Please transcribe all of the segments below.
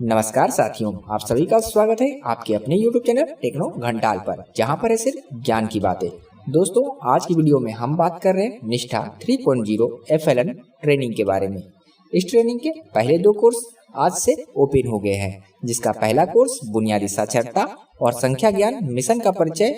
नमस्कार साथियों, आप सभी का स्वागत है आपके अपने YouTube चैनल टेक्नो घंटाल पर, जहां पर है सिर्फ ज्ञान की बातें। दोस्तों, आज की वीडियो में हम बात कर रहे हैं निष्ठा 3.0 FLN ट्रेनिंग के बारे में। इस ट्रेनिंग के पहले 2 कोर्स आज से ओपन हो गए हैं, जिसका पहला कोर्स बुनियादी साक्षरता और संख्या ज्ञान मिशन का परिचय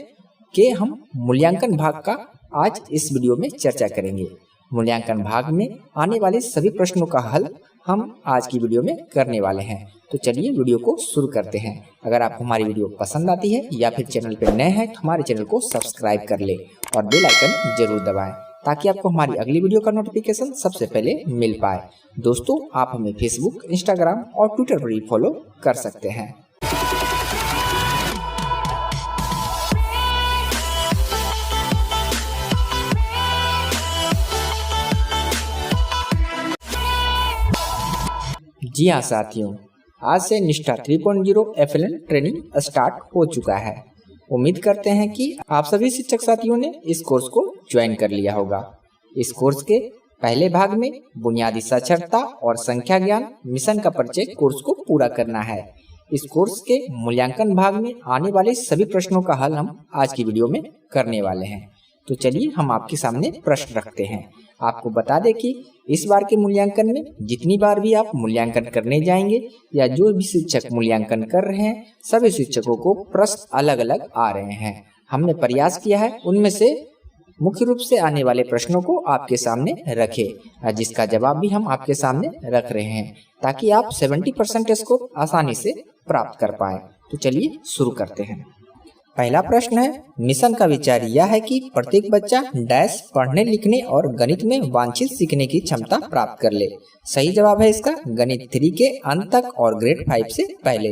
के हम मूल्यांकन भाग का आज इस वीडियो में चर्चा करेंगे। मूल्यांकन भाग में आने वाले सभी प्रश्नों का हल हम आज की वीडियो में करने वाले हैं। तो चलिए वीडियो को शुरू करते हैं। अगर आपको हमारी वीडियो पसंद आती है या फिर चैनल पर नए हैं तो हमारे चैनल को सब्सक्राइब कर ले और बेल आइकन जरूर दबाएं, ताकि आपको हमारी अगली वीडियो का नोटिफिकेशन सबसे पहले मिल पाए। दोस्तों, आप हमें फेसबुक, इंस्टाग्राम और ट्विटर पर भी फॉलो कर सकते हैं। जी हाँ साथियों, आज से निष्ठा 3.0 FLN ट्रेनिंग स्टार्ट हो चुका है। उम्मीद करते हैं कि आप सभी शिक्षक साथियों ने इस कोर्स को ज्वाइन कर लिया होगा। इस कोर्स के पहले भाग में बुनियादी साक्षरता और संख्या ज्ञान मिशन का परिचय कोर्स को पूरा करना है। इस कोर्स के मूल्यांकन भाग में आने वाले सभी प्रश्नों का हल हम आज की वीडियो में करने वाले हैं। तो चलिए हम आपके सामने प्रश्न रखते हैं। आपको बता दें कि इस बार के मूल्यांकन में जितनी बार भी आप मूल्यांकन करने जाएंगे या जो भी शिक्षक मूल्यांकन कर रहे हैं, सभी शिक्षकों को प्रश्न अलग अलग आ रहे हैं। हमने प्रयास किया है उनमें से मुख्य रूप से आने वाले प्रश्नों को आपके सामने रखें, जिसका जवाब भी हम आपके सामने रख रहे हैं, ताकि आप 70% स्कोर आसानी से प्राप्त कर पाए। तो चलिए शुरू करते हैं। पहला प्रश्न है, मिशन का विचार यह है कि प्रत्येक बच्चा डैश पढ़ने लिखने और गणित में वांछित सीखने की क्षमता प्राप्त कर ले। सही जवाब है इसका गणित 3 के अंत तक और ग्रेड 5 से पहले।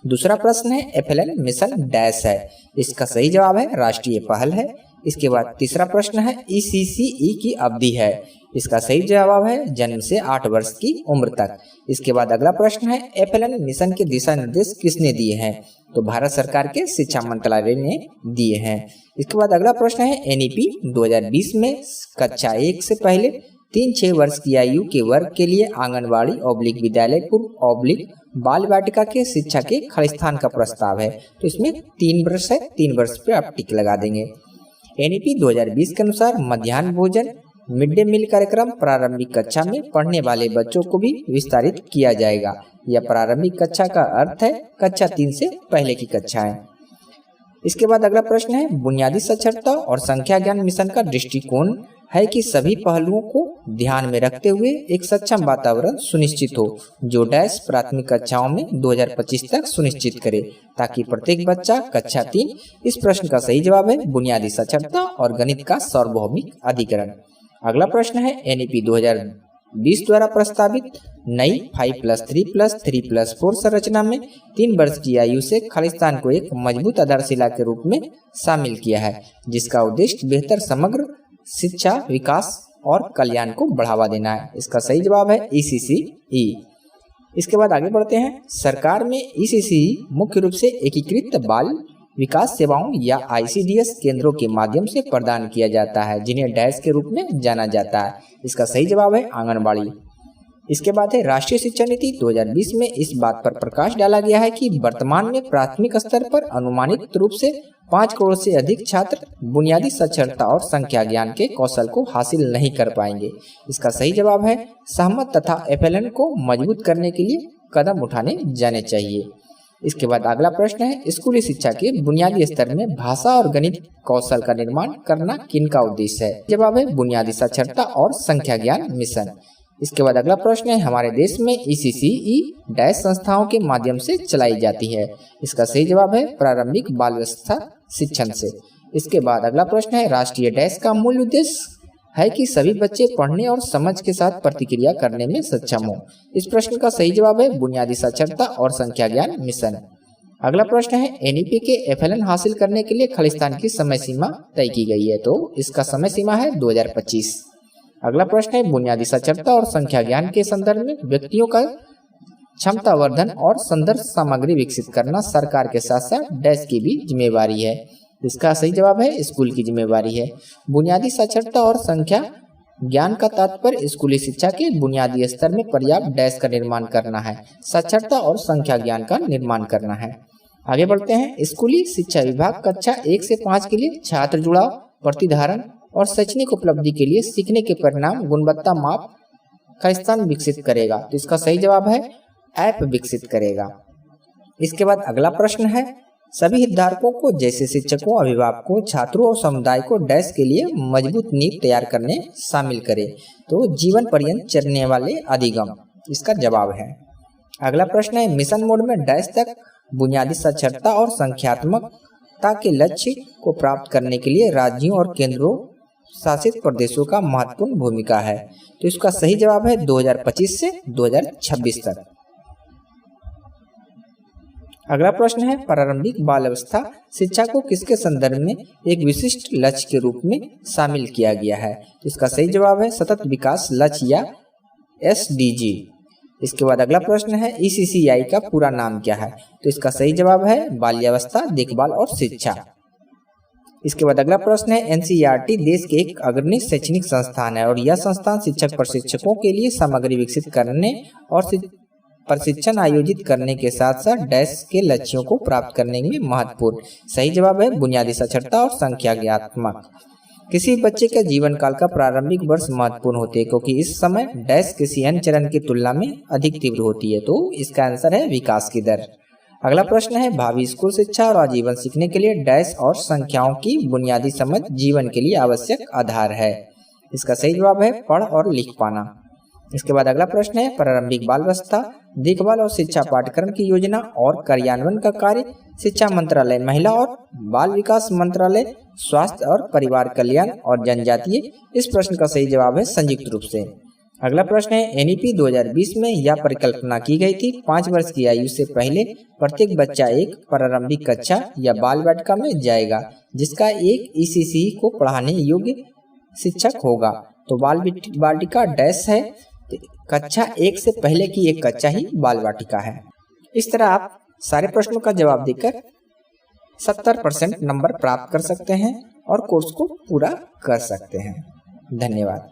दूसरा प्रश्न है, FLN मिशन डैश है। इसका सही जवाब है राष्ट्रीय पहल है। इसके बाद तीसरा प्रश्न है, ECCE की अवधि है। इसका सही जवाब है जन्म से 8 वर्ष की उम्र तक। इसके बाद अगला प्रश्न है, FLN मिशन के दिशा निर्देश किसने दिए हैं? तो भारत सरकार के शिक्षा मंत्रालय ने दिए हैं। इसके बाद अगला प्रश्न है, NEP 2020 में कक्षा 1 से पहले 3-6 वर्ष की आयु के वर्ग के लिए आंगनबाड़ी विद्यालय पूर्व बाल वाटिका के शिक्षा के खलिस्तान का प्रस्ताव है। तो इसमें 3 वर्ष है, 3 वर्ष पे आप टिक लगा देंगे। NEP 2020 के अनुसार मध्याह्न भोजन मिड डे मील कार्यक्रम प्रारंभिक कक्षा में पढ़ने वाले बच्चों को भी विस्तारित किया जाएगा। यह प्रारंभिक कक्षा का अर्थ है कक्षा 3 से पहले की कक्षाएं। इसके बाद अगला प्रश्न है, बुनियादी साक्षरता और संख्या ज्ञान मिशन का दृष्टिकोण है कि सभी पहलुओं को ध्यान में रखते हुए एक सक्षम वातावरण सुनिश्चित हो, जो डैश प्राथमिक कक्षाओं में 2025 तक सुनिश्चित करे, ताकि प्रत्येक बच्चा कक्षा 3। इस प्रश्न का सही जवाब है बुनियादी साक्षरता और गणित का सार्वभौमिक अधिकरण। अगला प्रश्न है, NEP 2020 द्वारा प्रस्तावित नई 5+3+3+4 संरचना में 3 वर्ष की आयु से खालिस्तान को एक मजबूत आधारशिला के रूप में शामिल किया है, जिसका उद्देश्य बेहतर समग्र शिक्षा, विकास और कल्याण को बढ़ावा देना है। इसका सही जवाब है ECCE। इसके बाद आगे बढ़ते हैं। सरकार में ECCE मुख्य रूप से एकीकृत बाल विकास सेवाओं या ICDS केंद्रों के माध्यम से प्रदान किया जाता है, जिन्हें डैश के रूप में जाना जाता है। इसका सही जवाब है आंगनबाड़ी। इसके बाद है, राष्ट्रीय शिक्षा नीति 2020 में इस बात पर प्रकाश डाला गया है कि वर्तमान में प्राथमिक स्तर पर अनुमानित रूप से 5 करोड़ से अधिक छात्र बुनियादी साक्षरता और संख्या ज्ञान के कौशल को हासिल नहीं कर पाएंगे। इसका सही जवाब है सहमत तथा FLN को मजबूत करने के लिए कदम उठाने जाने चाहिए। इसके बाद अगला प्रश्न है, स्कूली शिक्षा के बुनियादी स्तर में भाषा और गणित कौशल का निर्माण करना किनका उद्देश्य है? जवाब है बुनियादी साक्षरता और संख्या ज्ञान मिशन। इसके बाद अगला प्रश्न है, हमारे देश में ECCE डैश संस्थाओं के माध्यम से चलाई जाती है। इसका सही जवाब है प्रारंभिक बाल अवस्था शिक्षण से। इसके बाद अगला प्रश्न है, राष्ट्रीय डैश का मूल उद्देश्य है कि सभी बच्चे पढ़ने और समझ के साथ प्रतिक्रिया करने में सक्षम हो। इस प्रश्न का सही जवाब है बुनियादी साक्षरता और संख्या ज्ञान मिशन। अगला प्रश्न है, NEP के FLN हासिल करने के लिए खालिस्तान की समय सीमा तय की गई है। तो इसका समय सीमा है 2025। अगला प्रश्न है, बुनियादी साक्षरता और संख्या ज्ञान के संदर्भ में व्यक्तियों का क्षमता वर्धन और संदर्भ सामग्री विकसित करना सरकार के साथ साथ डैश की भी जिम्मेवारी है। इसका सही जवाब है स्कूल की जिम्मेवारी है। बुनियादी साक्षरता और संख्या ज्ञान का तात्पर्य स्कूली शिक्षा के बुनियादी स्तर में पर्याप्त डैश का निर्माण करना है, साक्षरता और संख्या ज्ञान का निर्माण करना है। आगे बढ़ते हैं। स्कूली शिक्षा विभाग कक्षा 1 से 5 के लिए छात्र जुड़ाव, प्रतिधारण और शैक्षणिक उपलब्धि के लिए सीखने के परिणाम गुणवत्ता माप का स्थान विकसित करेगा। तो इसका सही जवाब है ऐप विकसित करेगा। इसके बाद अगला प्रश्न है, सभी हितधारकों को जैसे शिक्षकों, अभिभावकों, छात्रों और समुदाय को डैश के लिए मजबूत नींव तैयार करने शामिल करे। तो जीवन पर्यंत चलने वाले अधिगम इसका जवाब है। अगला प्रश्न है, मिशन मोड में डैश तक बुनियादी साक्षरता और संख्यात्मकता के लक्ष्य को प्राप्त करने के लिए राज्यों और केंद्रों शासित प्रदेशों का महत्वपूर्ण भूमिका है। तो इसका सही जवाब है 2025 से 2026 तक। अगला प्रश्न है, प्रारंभिक बाल अवस्था शिक्षा को किसके संदर्भ में एक विशिष्ट लक्ष्य के रूप में शामिल किया गया है। तो इसका सही जवाब है सतत विकास लक्ष्य या SDG। इसके बाद अगला प्रश्न है, ECCI का पूरा नाम क्या है। तो इसका सही जवाब है बाल्यावस्था, देखभाल और शिक्षा। इसके बाद अगला प्रश्न है, NCERT देश के एक अग्रणी शैक्षणिक संस्थान है और यह संस्थान शिक्षक प्रशिक्षकों के लिए सामग्री विकसित करने और प्रशिक्षण आयोजित करने के साथ साथ डैश के लक्ष्यों को प्राप्त करने में महत्वपूर्ण। सही जवाब है बुनियादी साक्षरता और संख्यात्मक। किसी बच्चे के जीवन काल का प्रारंभिक वर्ष महत्वपूर्ण होते हैं क्योंकि इस समय डैश किसी अन्य चरण की तुलना में अधिक तीव्र होती है। तो इसका आंसर है विकास की दर। अगला प्रश्न है, भावी स्कूल शिक्षा और आजीवन सीखने के लिए डैश और संख्याओं की बुनियादी समझ जीवन के लिए आवश्यक आधार है। इसका सही जवाब है पढ़ और लिख पाना। इसके बाद अगला प्रश्न है, प्रारंभिक बाल अवस्था देखभाल और शिक्षा पाठ्यक्रम की योजना और कार्यान्वयन का कार्य शिक्षा मंत्रालय, महिला और बाल विकास मंत्रालय, स्वास्थ्य और परिवार कल्याण और जनजातीय। इस प्रश्न का सही जवाब है संयुक्त रूप से। अगला प्रश्न है, NEP 2020 में यह परिकल्पना की गई थी 5 वर्ष की आयु से पहले प्रत्येक बच्चा एक प्रारंभिक कक्षा या बाल वाटिका में जाएगा जिसका एक ECCE को पढ़ाने योग्य शिक्षक होगा। तो बाल वाटिका डैश है, कक्षा 1 से पहले की एक कक्षा ही बाल वाटिका है। इस तरह आप सारे प्रश्नों का जवाब देकर 70% नंबर प्राप्त कर सकते हैं और कोर्स को पूरा कर सकते हैं। धन्यवाद।